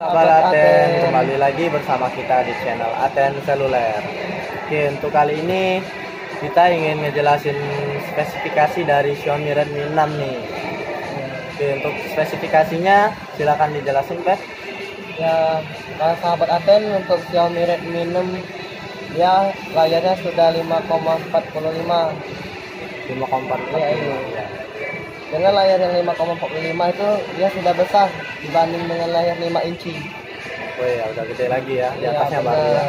Sahabat Aten, kembali lagi bersama kita di channel Aten Seluler. Oke, untuk kali ini kita ingin ngejelasin spesifikasi dari Xiaomi Redmi 6 nih. Oke, untuk spesifikasinya silakan dijelasin, Pak. Ya, sahabat Aten, untuk Xiaomi Redmi 6 ya layarnya sudah 5,45. 5,4 ya, iya. Dengan layar yang 5,45 itu dia sudah besar dibanding dengan layar 5 inci. Oh ya, udah gede lagi ya, di Ya, atasnya baru ya.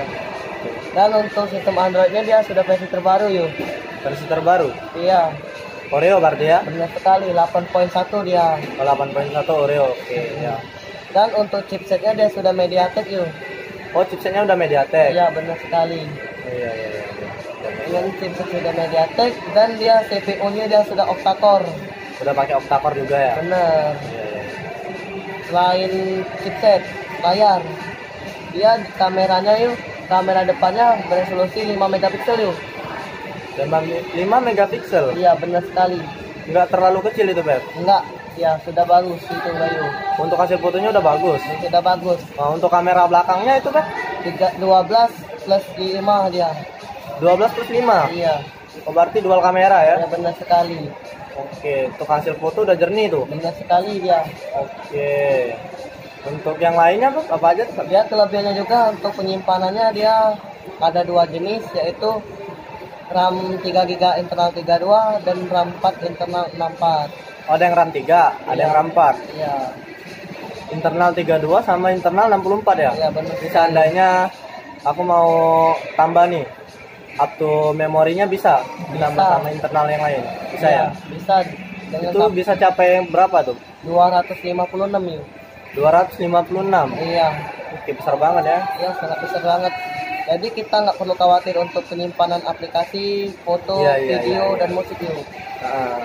Dan untuk sistem Androidnya dia sudah versi terbaru yuk. Versi terbaru? Iya. Oreo berarti ya? Benar sekali, 8.1 dia. Oh, 8.1 Oreo, oke ya. Dan untuk chipsetnya dia sudah MediaTek yuk. Oh, chipsetnya udah MediaTek? Iya, benar sekali. Oh, iya. Dengan chipset sudah MediaTek dan dia CPU-nya dia sudah octa-core. Udah pakai octa-core juga ya? Benar. Iya. Selain chipset, layar, dia kameranya yuk, kamera depannya beresolusi 5 megapiksel yuk. 5 megapiksel? Iya, benar sekali. Nggak terlalu kecil itu, Beb? Enggak, ya sudah bagus itu yuk. Untuk hasil fotonya udah bagus? Sudah bagus. Nah, untuk kamera belakangnya itu, Beb? 12 plus 5 dia. 12 plus 5? Iya. Oh, berarti dual kamera ya? Ya, benar sekali. Oke, untuk hasil foto udah jernih tuh? Benar sekali dia. Oke. Untuk yang lainnya, Beb, apa aja tuh? Dia kelebihannya juga untuk penyimpanannya dia ada dua jenis, yaitu RAM 3GB internal 32 dan RAM 4 internal 64. Oh, ada yang RAM 3, ada yang RAM 4. Iya. Internal 32 sama internal 64 ya? Iya, benar. Jadi seandainya aku mau tambah nih, up to memorinya bisa ditambah sama internal yang lain? Bisa ya? Bisa. Dengan Itu bisa capai berapa tuh? 256 yuk. 256? Iya. Oke, besar banget ya? Iya, sangat besar banget. Jadi kita nggak perlu khawatir untuk penyimpanan aplikasi, foto, Iya. video, dan musik yuk. Nah,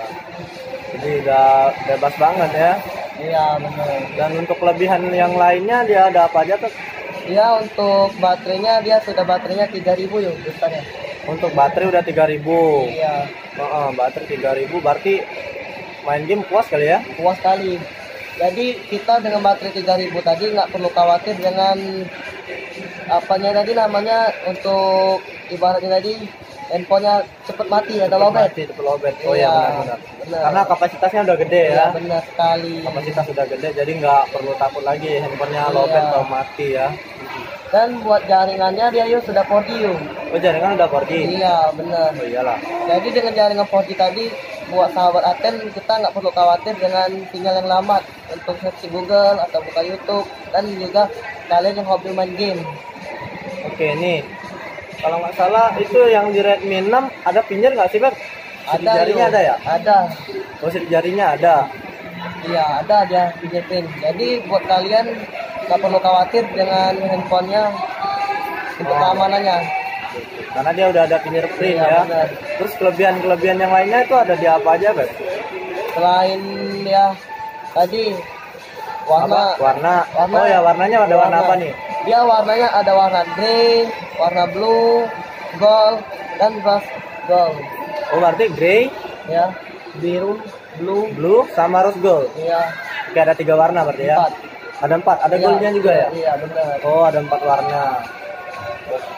jadi udah bebas banget ya. Iya, benar. Dan untuk kelebihan yang lainnya dia ada apa aja tuh? Dia untuk baterainya dia sudah baterainya 3000 yuk besarnya. Untuk baterai udah 3000. Iya. Baterai 3000 berarti main game puas kali ya? Puas sekali. Jadi kita dengan baterai 3000 tadi nggak perlu khawatir dengan apanya tadi namanya, untuk ibaratnya tadi handphonenya cepet mati atau lowbat. Cepet lowbat. Oh Iya, ya, benar. Karena kapasitasnya udah gede ya. Iya, benar sekali. Kapasitas sudah gede, jadi nggak perlu takut lagi handphonenya lowbat atau mati ya. Dan buat jaringannya dia yuk sudah 4G yuk. Oh, jaringan udah 4G? Iya, benar. Oh iyalah. Jadi dengan jaringan 4G tadi, buat sahabat Aten kita nggak perlu khawatir dengan sinyal yang lambat untuk search Google atau buka YouTube, dan juga kalian yang hobi main game. Oke, nih kalau nggak salah itu yang di Redmi 6 ada pinjer nggak sih, Beb? Sidik jarinya ada ya? Ada. Oh, sidik jarinya ada. Iya, ada dia fingerprint. Jadi buat kalian nggak perlu khawatir dengan handphonenya untuk keamanannya. Karena dia udah ada fingerprint Iya, ya. benar. Terus kelebihan yang lainnya itu ada di apa aja, Beb? Selain ya tadi warna. Oh ya, warnanya ada warna apa nih? Dia warnanya ada warna grey, warna blue, gold, dan rose gold. Oh, berarti grey, Ya, biru, blue, sama rose gold. iya, Oke, ada 3 warna berarti ya? 4. Ada 4, ada Iya, goldnya juga ya? Iya, benar. Oh, ada 4 warna.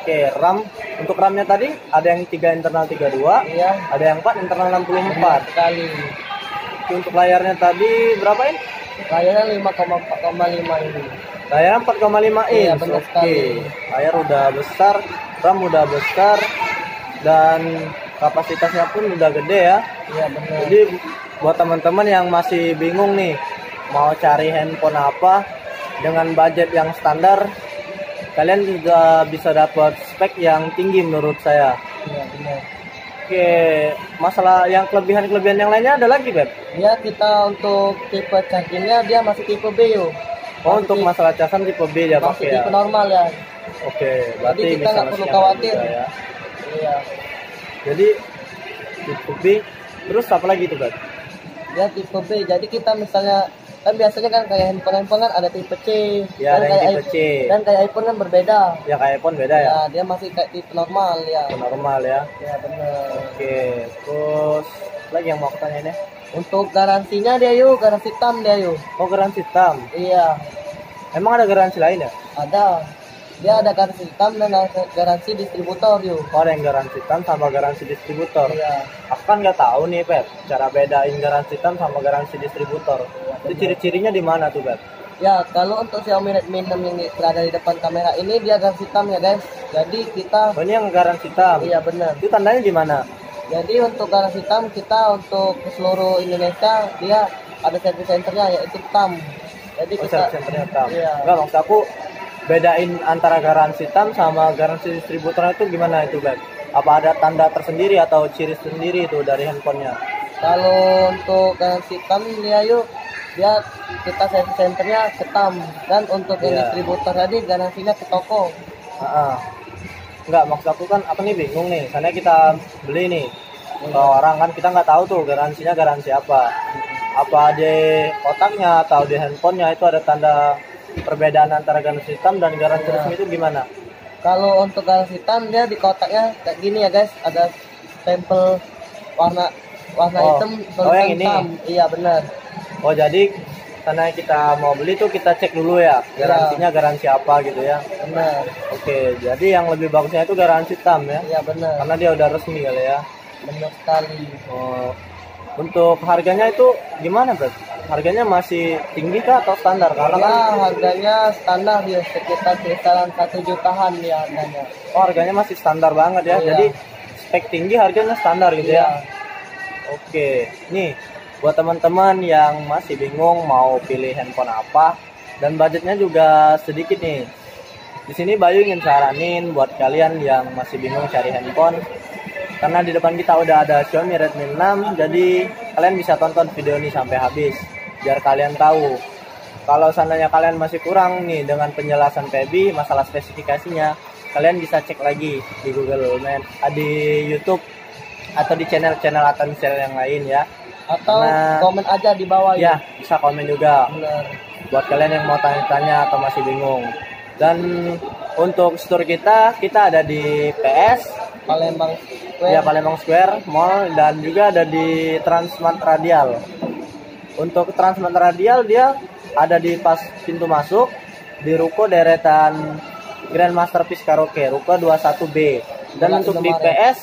Oke, RAM. Untuk RAM-nya tadi ada yang 3 internal 32, Iya, ada yang 4 internal benar 64. sekali. Untuk layarnya tadi berapa ini? Layarnya 5,4,5 ini. Layarnya 4,5 inch. Iya, benar sekali. Layar udah besar, RAM udah besar, dan kapasitasnya pun udah gede ya. Iya, benar. Jadi buat teman-teman yang masih bingung nih mau cari handphone apa dengan budget yang standar, kalian juga bisa dapat spek yang tinggi menurut saya. Iya, benar. Oke, masalah yang kelebihan yang lainnya ada lagi, Beb? Ya, kita untuk tipe chargingnya dia masih tipe B yuk. Oh, untuk masalah casan tipe B dia Masih pakai ya. tipe normal ya. Oke, berarti Jadi kita bisa nggak perlu nge-scan khawatir. juga ya. Iya. Jadi tipe B, terus apa lagi tuh, Beb? Ya, tipe B. Jadi kita misalnya kan biasanya kan kayak handphone kan ada tipe C. Ya, dan ada yang kayak tipe C. Dan kayak iPhone kan berbeda. Ya kayak iPhone beda ya? Ya, dia masih kayak tipe normal ya. Normal ya. Ya, benar. Oke, terus lagi yang mau aku tanya nih. Untuk garansinya dia yuk, garansi tam dia yuk. Oh, garansi hitam. Iya. Emang ada garansi lain ya? Ada. Dia ada garansi hitam dan garansi distributor yuk. Oh, ada yang garansi hitam sama garansi distributor. Iya. Aku kan nggak tahu nih, Pep, cara bedain garansi hitam sama garansi distributor. Itu ciri-cirinya di mana tuh, Pep? Ya, kalau untuk Xiaomi Redmi 6 yang berada di depan kamera ini dia garansi hitam ya guys. Jadi kita Oh, ini yang garansi hitam. iya benar. Itu tandanya di mana? Jadi untuk garansi hitam kita untuk ke seluruh Indonesia dia ada service centernya yaitu hitam. Jadi Oh, kita senternya hitam. iya. Enggak, maksud aku bedain antara garansi hitam sama garansi distributor itu gimana itu, Beb? Apa ada tanda tersendiri atau ciri sendiri itu dari handphonenya? Kalau untuk garansi hitam dia kita service centernya hitam dan untuk yang Iya. distributor tadi garansinya ke toko. Enggak, maksud aku kan aku nih bingung nih. Karena kita beli nih ke orang kan kita nggak tahu tuh garansinya garansi apa. Apa di kotaknya atau di handphonenya itu ada tanda perbedaan antara garansi hitam dan garansi Iya. resmi itu gimana? Kalau untuk garansi hitam dia di kotaknya kayak gini ya guys, ada stempel warna Oh. hitam Oh, yang ini? hitam. Iya benar. Oh, jadi karena kita mau beli tuh kita cek dulu ya garansinya garansi apa gitu ya. Benar. Oke, jadi yang lebih bagusnya itu garansi hitam ya. Iya benar. Karena dia udah resmi kali ya. Benar sekali. Oh, untuk harganya itu gimana, Bro? Harganya masih tinggi kah atau standar? Karena kan Ya, harganya standar ya sekitar kisaran 1 jutaan ya harganya. oh, harganya masih standar banget ya. Iya. Jadi spek tinggi harganya standar gitu Iya. ya. Oke, nih buat teman-teman yang masih bingung mau pilih handphone apa dan budgetnya juga sedikit nih. Di sini Bayu ingin saranin buat kalian yang masih bingung cari handphone. Karena di depan kita udah ada Xiaomi Redmi 6, jadi kalian bisa tonton video ini sampai habis biar kalian tahu. Kalau seandainya kalian masih kurang nih dengan penjelasan Feby masalah spesifikasinya, kalian bisa cek lagi di Google di YouTube atau di channel-channel Atensel yang lain ya. Atau Nah, komen aja di bawah Ya, bisa komen juga Benar. buat kalian yang mau tanya-tanya atau masih bingung. Dan untuk store kita ada di PS, Palembang ya Palembang Square Mall, dan juga ada di Transmart Radial. Untuk Transmart Radial dia ada di pas pintu masuk di ruko deretan Grand Masterpiece Karaoke, ruko 21B. Dan Jalan untuk di Indomaret. PS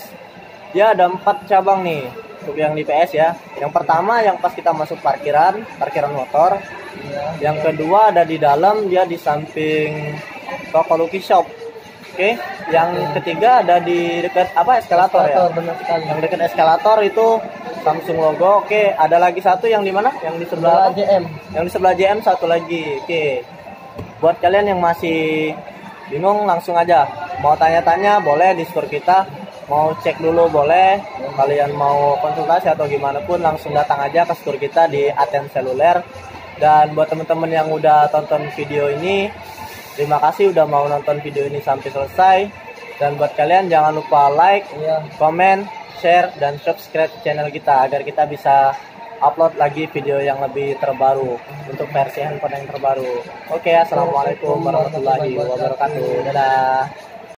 dia ada 4 cabang nih. Untuk yang di PS ya. Yang pertama yang pas kita masuk parkiran motor. Iya. Yang kedua ada di dalam, dia di samping toko Lucky Shop. Oke. Yang ketiga ada di dekat eskalator ya. Benar sekali. Yang dekat eskalator itu Samsung logo. Oke, ada lagi satu yang di mana? Yang di sebelah JM. Yang di sebelah JM satu lagi. Oke. Buat kalian yang masih bingung langsung aja. Mau tanya-tanya boleh di store kita. Mau cek dulu boleh. Kalian mau konsultasi atau gimana pun langsung datang aja ke store kita di Aten Seluler. Dan buat teman-teman yang udah tonton video ini, terima kasih udah mau nonton video ini sampai selesai. Dan buat kalian jangan lupa like, Iya. komen, share, dan subscribe channel kita agar kita bisa upload lagi video yang lebih terbaru untuk versi handphone yang terbaru. Oke, assalamualaikum warahmatullahi wabarakatuh. Dadah.